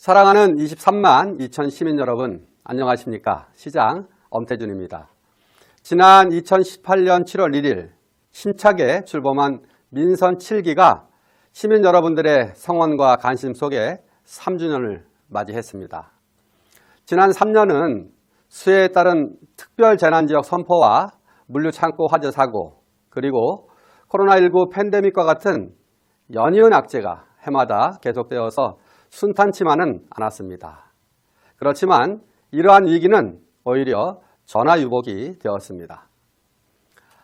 사랑하는 23만 2천 시민 여러분, 안녕하십니까? 시장 엄태준입니다. 지난 2018년 7월 1일 힘차게 출범한 민선 7기가 시민 여러분들의 성원과 관심 속에 3주년을 맞이했습니다. 지난 3년은 수해에 따른 특별재난지역 선포와 물류창고 화재 사고, 그리고 코로나19 팬데믹과 같은 연이은 악재가 해마다 계속되어서 순탄치만은 않았습니다. 그렇지만 이러한 위기는 오히려 전화위복이 되었습니다.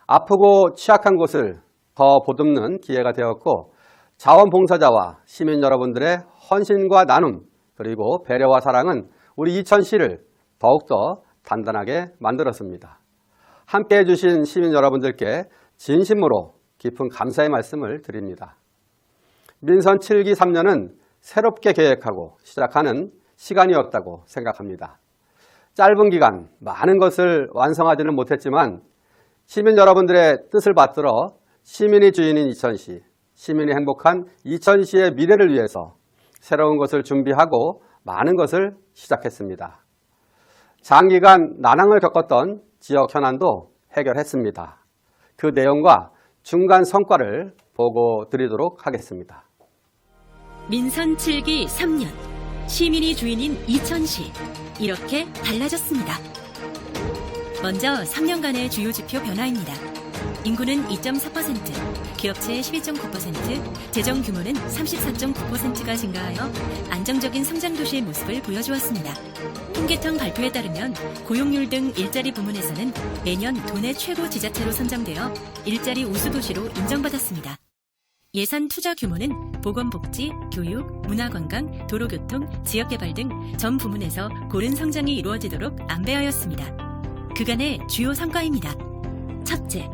아프고 취약한 곳을 더 보듬는 기회가 되었고, 자원봉사자와 시민 여러분들의 헌신과 나눔, 그리고 배려와 사랑은 우리 이천시를 더욱더 단단하게 만들었습니다. 함께해 주신 시민 여러분들께 진심으로 깊은 감사의 말씀을 드립니다. 민선 7기 3년은 새롭게 계획하고 시작하는 시간이었다고 생각합니다. 짧은 기간 많은 것을 완성하지는 못했지만 시민 여러분들의 뜻을 받들어 시민이 주인인 이천시, 시민이 행복한 이천시의 미래를 위해서 새로운 것을 준비하고 많은 것을 시작했습니다. 장기간 난항을 겪었던 지역 현안도 해결했습니다. 그 내용과 중간 성과를 보고 드리도록 하겠습니다. 민선 7기 3년, 시민이 주인인 이천시, 이렇게 달라졌습니다. 먼저 3년간의 주요 지표 변화입니다. 인구는 2.4%, 기업체 12.9%, 재정 규모는 34.9%가 증가하여 안정적인 성장 도시의 모습을 보여주었습니다. 통계청 발표에 따르면 고용률 등 일자리 부문에서는 매년 도내 최고 지자체로 선정되어 일자리 우수 도시로 인정받았습니다. 예산 투자 규모는 보건복지, 교육, 문화관광, 도로교통, 지역개발 등 전 부문에서 고른 성장이 이루어지도록 안배하였습니다. 그간의 주요 성과입니다. 첫째,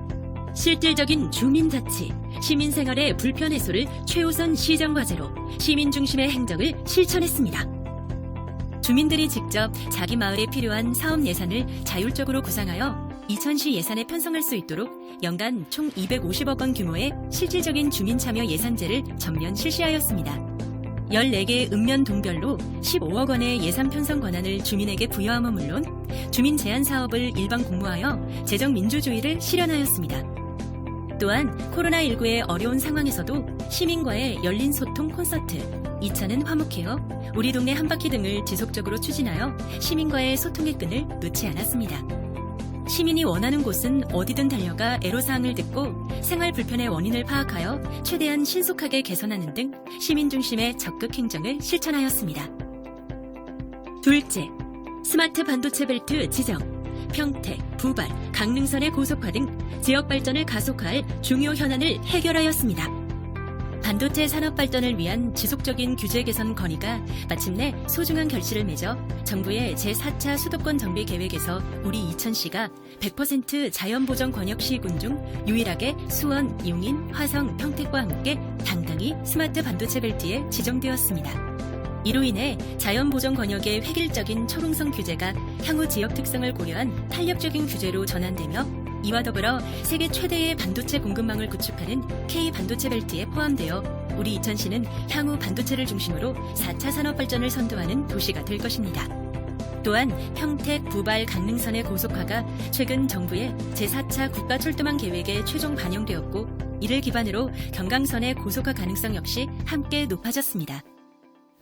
실질적인 주민자치, 시민생활의 불편 해소를 최우선 시정과제로 시민 중심의 행정을 실천했습니다. 주민들이 직접 자기 마을에 필요한 사업 예산을 자율적으로 구상하여 이천시 예산에 편성할 수 있도록 연간 총 250억 원 규모의 실질적인 주민참여 예산제를 전면 실시하였습니다. 14개의 읍면 동별로 15억 원의 예산 편성 권한을 주민에게 부여함은 물론 주민 제한 사업을 일반 공모하여 재정 민주주의를 실현하였습니다. 또한 코로나19의 어려운 상황에서도 시민과의 열린 소통 콘서트, 이천은 화목해요, 우리 동네 한바퀴 등을 지속적으로 추진하여 시민과의 시소통의 끈을 놓지 않았습니다. 시민이 원하는 곳은 어디든 달려가 애로사항을 듣고 생활 불편의 원인을 파악하여 최대한 신속하게 개선하는 등 시민 중심의 적극 행정을 실천하였습니다. 둘째, 스마트 반도체 벨트 지정, 평택, 부발, 강릉선의 고속화 등 지역 발전을 가속화할 중요 현안을 해결하였습니다. 반도체 산업 발전을 위한 지속적인 규제 개선 건의가 마침내 소중한 결실을 맺어 정부의 제4차 수도권 정비 계획에서 우리 이천시가 100% 자연보전 권역시군 중 유일하게 수원, 용인, 화성, 평택과 함께 당당히 스마트 반도체 벨트에 지정되었습니다. 이로 인해 자연보전 권역의 획일적인 초롱성 규제가 향후 지역 특성을 고려한 탄력적인 규제로 전환되며 이와 더불어 세계 최대의 반도체 공급망을 구축하는 K반도체 벨트에 포함되어 우리 이천시는 향후 반도체를 중심으로 4차 산업 발전을 선도하는 도시가 될 것입니다. 또한 평택, 부발, 강릉선의 고속화가 최근 정부의 제4차 국가철도망 계획에 최종 반영되었고 이를 기반으로 경강선의 고속화 가능성 역시 함께 높아졌습니다.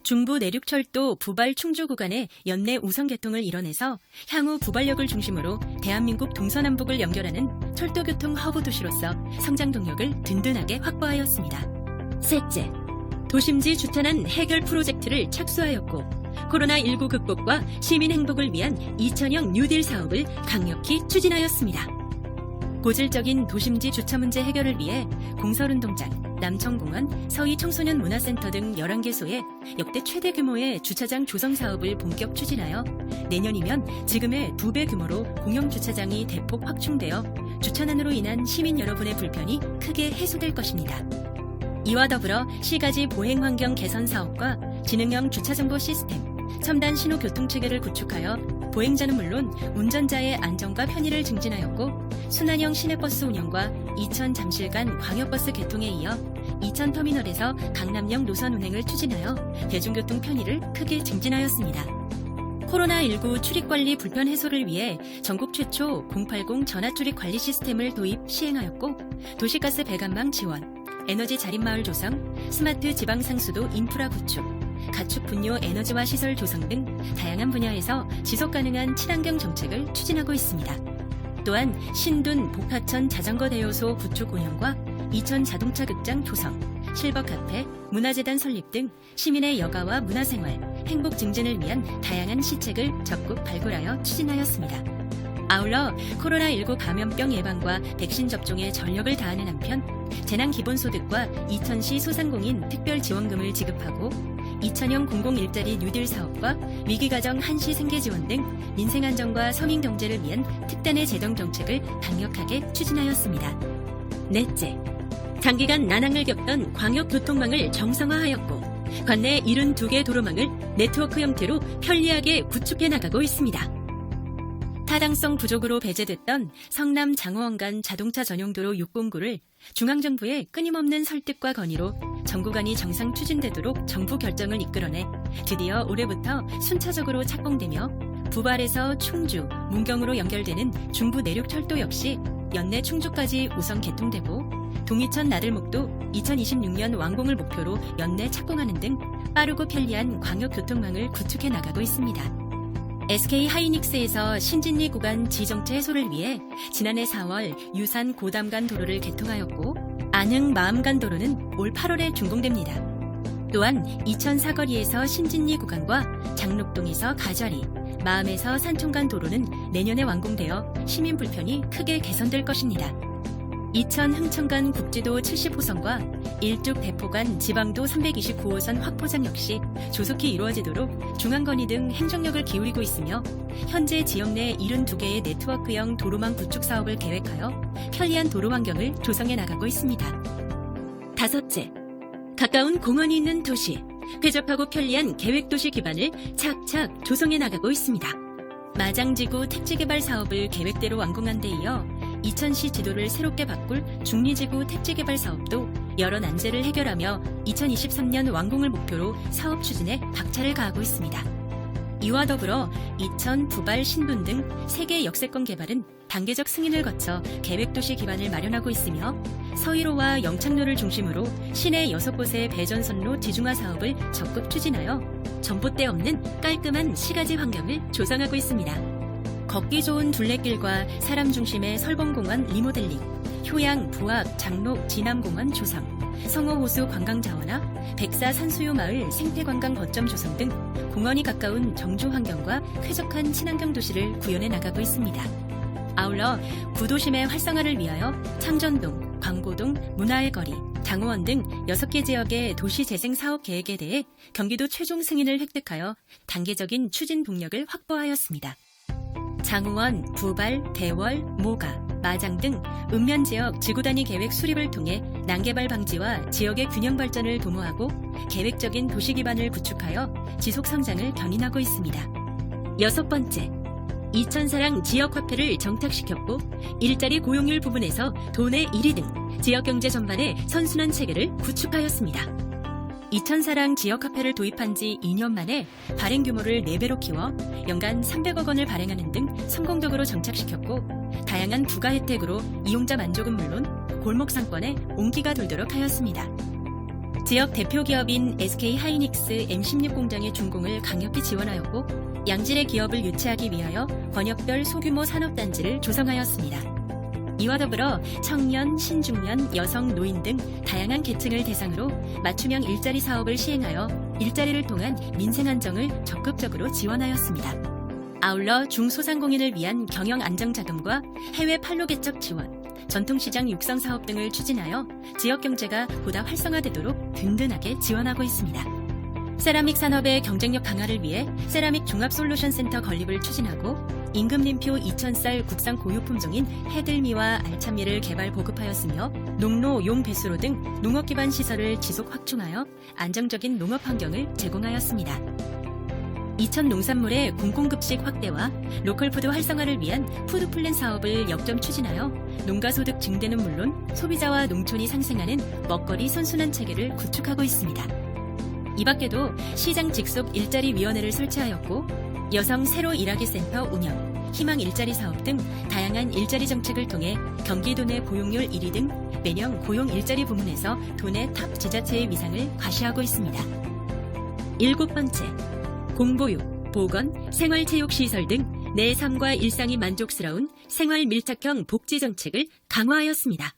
중부 내륙철도 부발 충주 구간의 연내 우선 개통을 이뤄내서 향후 부발역을 중심으로 대한민국 동서남북을 연결하는 철도교통 허브 도시로서 성장 동력을 든든하게 확보하였습니다. 셋째, 도심지 주탄한 해결 프로젝트를 착수하였고 코로나19 극복과 시민 행복을 위한 2000형 뉴딜 사업을 강력히 추진하였습니다. 고질적인 도심지 주차 문제 해결을 위해 공설운동장, 남청공원, 서희청소년 문화센터 등 11개소에 역대 최대 규모의 주차장 조성 사업을 본격 추진하여 내년이면 지금의 2배 규모로 공영주차장이 대폭 확충되어 주차난으로 인한 시민 여러분의 불편이 크게 해소될 것입니다. 이와 더불어 시가지 보행환경 개선 사업과 지능형 주차정보 시스템, 첨단 신호교통체계를 구축하여 보행자는 물론 운전자의 안전과 편의를 증진하였고 순환형 시내버스 운영과 이천 잠실 간 광역버스 개통에 이어 이천터미널에서 강남역 노선 운행을 추진하여 대중교통 편의를 크게 증진하였습니다. 코로나19 출입관리 불편 해소를 위해 전국 최초 080 전화출입 관리 시스템을 도입 시행하였고, 도시가스 배관망 지원, 에너지 자립마을 조성, 스마트 지방상수도 인프라 구축, 가축 분뇨 에너지화 시설 조성 등 다양한 분야에서 지속가능한 친환경 정책을 추진하고 있습니다. 또한 신둔 복하천 자전거 대여소 구축 운영과 이천 자동차 극장 조성, 실버 카페, 문화재단 설립 등 시민의 여가와 문화생활, 행복 증진을 위한 다양한 시책을 적극 발굴하여 추진하였습니다. 아울러 코로나19 감염병 예방과 백신 접종에 전력을 다하는 한편 재난기본소득과 이천시 소상공인 특별지원금을 지급하고 2천형 공공일자리 뉴딜 사업과 위기가정 한시 생계지원 등 민생안정과 서민경제를 위한 특단의 재정정책을 강력하게 추진하였습니다. 넷째, 장기간 난항을 겪던 광역교통망을 정상화하였고 관내 72개 도로망을 네트워크 형태로 편리하게 구축해 나가고 있습니다. 타당성 부족으로 배제됐던 성남 장호원 간 자동차 전용도로 609를 중앙정부의 끊임없는 설득과 건의로 정구간이 정상 추진되도록 정부 결정을 이끌어내 드디어 올해부터 순차적으로 착공되며 부발에서 충주, 문경으로 연결되는 중부 내륙철도 역시 연내 충주까지 우선 개통되고 동이천 나들목도 2026년 완공을 목표로 연내 착공하는 등 빠르고 편리한 광역교통망을 구축해 나가고 있습니다. SK 하이닉스에서 신진리 구간 지정체 해소를 위해 지난해 4월 유산 고담간 도로를 개통하였고 안흥 마암간 도로는 올 8월에 준공됩니다. 또한 이천 사거리에서 신진리 구간과 장록동에서 가자리, 마암에서 산촌간 도로는 내년에 완공되어 시민 불편이 크게 개선될 것입니다. 이천 흥천간 국지도 70호선과 일죽 대포간 지방도 329호선 확포장 역시 조속히 이루어지도록 중앙건의 등 행정력을 기울이고 있으며 현재 지역 내 72개의 네트워크형 도로망 구축 사업을 계획하여 편리한 도로 환경을 조성해 나가고 있습니다. 다섯째, 가까운 공원이 있는 도시, 쾌적하고 편리한 계획도시 기반을 착착 조성해 나가고 있습니다. 마장지구 택지개발 사업을 계획대로 완공한 데 이어 이천시 지도를 새롭게 바꿀 중리지구 택지개발 사업도 여러 난제를 해결하며 2023년 완공을 목표로 사업 추진에 박차를 가하고 있습니다. 이와 더불어 이천, 부발, 신분 등 3개 역세권 개발은 단계적 승인을 거쳐 계획도시 기반을 마련하고 있으며 서희로와 영창로를 중심으로 시내 6곳의 배전선로 지중화 사업을 적극 추진하여 전봇대 없는 깔끔한 시가지 환경을 조성하고 있습니다. 걷기 좋은 둘레길과 사람 중심의 설봉공원 리모델링, 효양, 부합, 장록, 진암공원 조성, 성어호수 관광자원화, 백사 산수유마을 생태관광 거점 조성 등 공원이 가까운 정주 환경과 쾌적한 친환경 도시를 구현해 나가고 있습니다. 아울러 구도심의 활성화를 위하여 창전동, 광고동, 문화의 거리, 장호원 등 6개 지역의 도시재생 사업 계획에 대해 경기도 최종 승인을 획득하여 단계적인 추진 동력을 확보하였습니다. 장호원, 부발, 대월, 모가, 마장 등 읍면지역 지구단위 계획 수립을 통해 난개발 방지와 지역의 균형 발전을 도모하고 계획적인 도시 기반을 구축하여 지속 성장을 견인하고 있습니다. 6번째, 이천사랑 지역화폐를 정착시켰고 일자리 고용률 부분에서 도내 1위 등 지역경제 전반의 선순환 체계를 구축하였습니다. 이천사랑 지역화폐를 도입한 지 2년 만에 발행 규모를 4배로 키워 연간 300억 원을 발행하는 등 성공적으로 정착시켰고 다양한 부가 혜택으로 이용자 만족은 물론 골목 상권에 온기가 돌도록 하였습니다. 지역 대표 기업인 SK 하이닉스 M16 공장의 준공을 강력히 지원하였고 양질의 기업을 유치하기 위하여 권역별 소규모 산업단지를 조성하였습니다. 이와 더불어 청년, 신중년, 여성, 노인 등 다양한 계층을 대상으로 맞춤형 일자리 사업을 시행하여 일자리를 통한 민생 안정을 적극적으로 지원하였습니다. 아울러 중소상공인을 위한 경영 안정 자금과 해외 판로 개척 지원, 전통시장 육성 사업 등을 추진하여 지역 경제가 보다 활성화되도록 든든하게 지원하고 있습니다. 세라믹 산업의 경쟁력 강화를 위해 세라믹 종합솔루션센터 건립을 추진하고 임금님표 2,000쌀 국산 고유 품종인 해들미와 알참미를 개발 보급하였으며 농로, 용 배수로 등 농업 기반 시설을 지속 확충하여 안정적인 농업 환경을 제공하였습니다. 이천 농산물의 공공급식 확대와 로컬푸드 활성화를 위한 푸드플랜 사업을 역점 추진하여 농가소득 증대는 물론 소비자와 농촌이 상생하는 먹거리 선순환 체계를 구축하고 있습니다. 이 밖에도 시장 직속 일자리위원회를 설치하였고 여성 새로 일하기 센터 운영, 희망 일자리 사업 등 다양한 일자리 정책을 통해 경기도 내 고용률 1위 등 매년 고용 일자리 부문에서 도내 탑 지자체의 위상을 과시하고 있습니다. 7번째, 공보육, 보건, 생활체육시설 등 내 삶과 일상이 만족스러운 생활 밀착형 복지 정책을 강화하였습니다.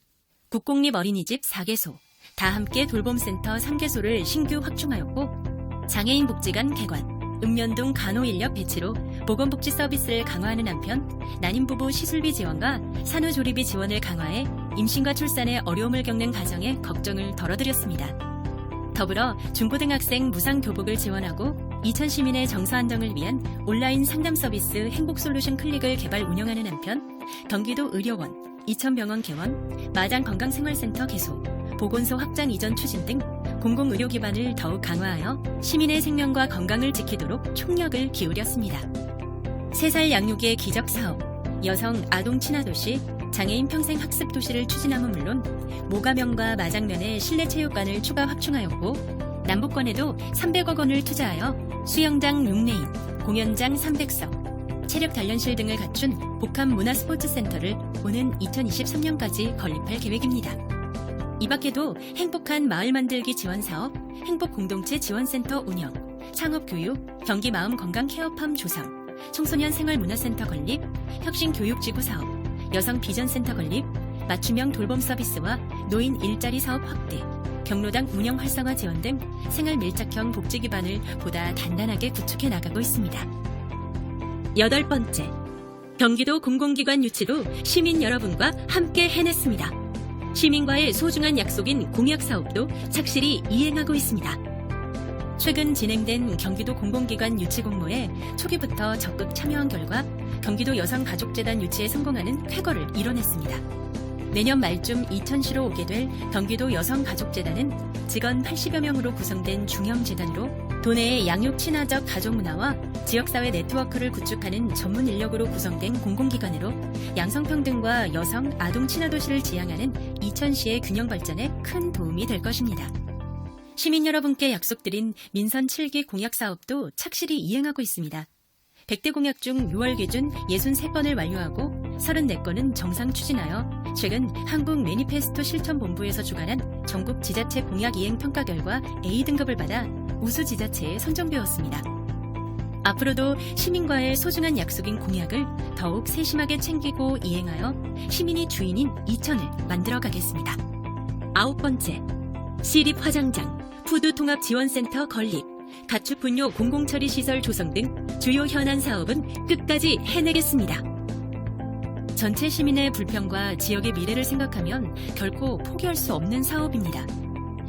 국공립 어린이집 4개소, 다함께 돌봄센터 3개소를 신규 확충하였고 장애인 복지관 개관, 읍면동 간호인력 배치로 보건복지 서비스를 강화하는 한편 난임부부 시술비 지원과 산후조리비 지원을 강화해 임신과 출산에 어려움을 겪는 가정에 걱정을 덜어드렸습니다. 더불어 중고등학생 무상교복을 지원하고 이천 시민의 정서 안정을 위한 온라인 상담 서비스 행복솔루션 클릭을 개발 운영하는 한편 경기도 의료원, 이천병원 개원, 마장건강생활센터 개소, 보건소 확장 이전 추진 등 공공의료 기반을 더욱 강화하여 시민의 생명과 건강을 지키도록 총력을 기울였습니다. 3살 양육의 기적 사업, 여성 아동 친화도시, 장애인 평생 학습 도시를 추진함은 물론 모가면과 마장면에 실내 체육관을 추가 확충하였고 남북권에도 300억 원을 투자하여 수영장 6레인, 공연장 300석, 체력 단련실 등을 갖춘 복합 문화스포츠센터를 오는 2023년까지 건립할 계획입니다. 이 밖에도 행복한 마을 만들기 지원 사업, 행복공동체 지원센터 운영, 창업교육, 경기마음건강 케어팜 조성, 청소년 생활문화센터 건립, 혁신교육지구 사업, 여성 비전센터 건립, 맞춤형 돌봄 서비스와 노인 일자리 사업 확대, 경로당 운영 활성화 지원 등 생활 밀착형 복지 기반을 보다 단단하게 구축해 나가고 있습니다. 8번째, 경기도 공공기관 유치도 시민 여러분과 함께 해냈습니다. 시민과의 소중한 약속인 공약 사업도 착실히 이행하고 있습니다. 최근 진행된 경기도 공공기관 유치 공모에 초기부터 적극 참여한 결과 경기도 여성가족재단 유치에 성공하는 쾌거를 이뤄냈습니다. 내년 말쯤 이천시로 오게 될 경기도 여성가족재단은 직원 80여 명으로 구성된 중형재단으로 도내의 양육 친화적 가족 문화와 지역사회 네트워크를 구축하는 전문 인력으로 구성된 공공기관으로 양성평등과 여성, 아동 친화도시를 지향하는 이천시의 균형 발전에 큰 도움이 될 것입니다. 시민 여러분께 약속드린 민선 7기 공약 사업도 착실히 이행하고 있습니다. 100대 공약 중 6월 기준 63건을 완료하고 34건은 정상 추진하여 최근 한국 매니페스토 실천본부에서 주관한 전국 지자체 공약 이행 평가 결과 A등급을 받아 우수 지자체에 선정되었습니다. 앞으로도 시민과의 소중한 약속인 공약을 더욱 세심하게 챙기고 이행하여 시민이 주인인 이천을 만들어가겠습니다. 9번째, 시립화장장, 푸드통합지원센터 건립, 가축 분뇨 공공처리 시설 조성 등 주요 현안 사업은 끝까지 해내겠습니다. 전체 시민의 불평과 지역의 미래를 생각하면 결코 포기할 수 없는 사업입니다.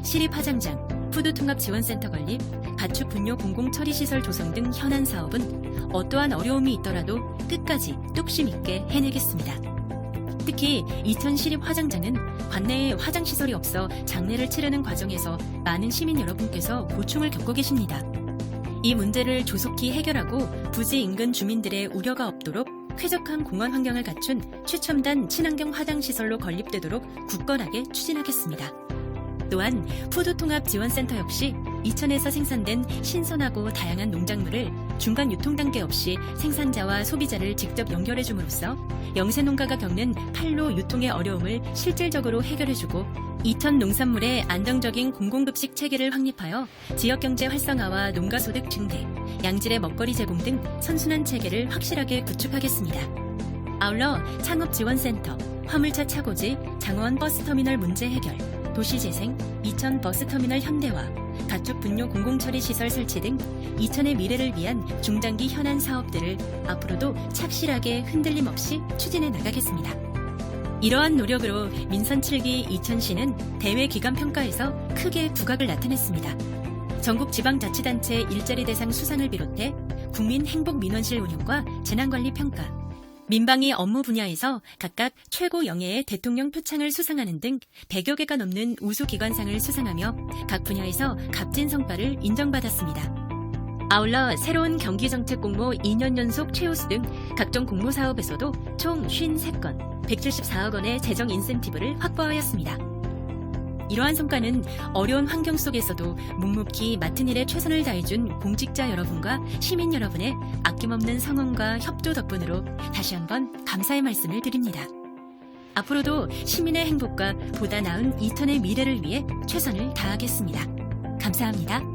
시립화장장, 푸드통합지원센터 건립, 가축 분뇨 공공처리 시설 조성 등 현안 사업은 어떠한 어려움이 있더라도 끝까지 뚝심 있게 해내겠습니다. 특히 이천 시립화장장은 관내에 화장시설이 없어 장례를 치르는 과정에서 많은 시민 여러분께서 고충을 겪고 계십니다. 이 문제를 조속히 해결하고 부지 인근 주민들의 우려가 없도록 쾌적한 공원 환경을 갖춘 최첨단 친환경 화장시설로 건립되도록 굳건하게 추진하겠습니다. 또한 푸드통합지원센터 역시 이천에서 생산된 신선하고 다양한 농작물을 중간 유통 단계 없이 생산자와 소비자를 직접 연결해 줌으로써 영세농가가 겪는 판로 유통의 어려움을 실질적으로 해결해주고 이천 농산물의 안정적인 공공급식 체계를 확립하여 지역경제 활성화와 농가소득 증대, 양질의 먹거리 제공 등 선순환 체계를 확실하게 구축하겠습니다. 아울러 창업지원센터, 화물차 차고지, 장원 버스터미널 문제 해결, 도시재생, 이천 버스터미널 현대화, 가축 분뇨 공공처리 시설 설치 등 이천의 미래를 위한 중장기 현안 사업들을 앞으로도 착실하게 흔들림 없이 추진해 나가겠습니다. 이러한 노력으로 민선 7기 이천시는 대외 기관 평가에서 크게 두각을 나타냈습니다. 전국 지방자치단체 일자리 대상 수상을 비롯해 국민행복민원실 운영과 재난관리 평가, 민방위 업무 분야에서 각각 최고 영예의 대통령 표창을 수상하는 등 100여 개가 넘는 우수 기관상을 수상하며 각 분야에서 값진 성과를 인정받았습니다. 아울러 새로운 경기정책 공모 2년 연속 최우수 등 각종 공모 사업에서도 총 53건, 174억 원의 재정 인센티브를 확보하였습니다. 이러한 성과는 어려운 환경 속에서도 묵묵히 맡은 일에 최선을 다해준 공직자 여러분과 시민 여러분의 아낌없는 성원과 협조 덕분으로 다시 한번 감사의 말씀을 드립니다. 앞으로도 시민의 행복과 보다 나은 이천의 미래를 위해 최선을 다하겠습니다. 감사합니다.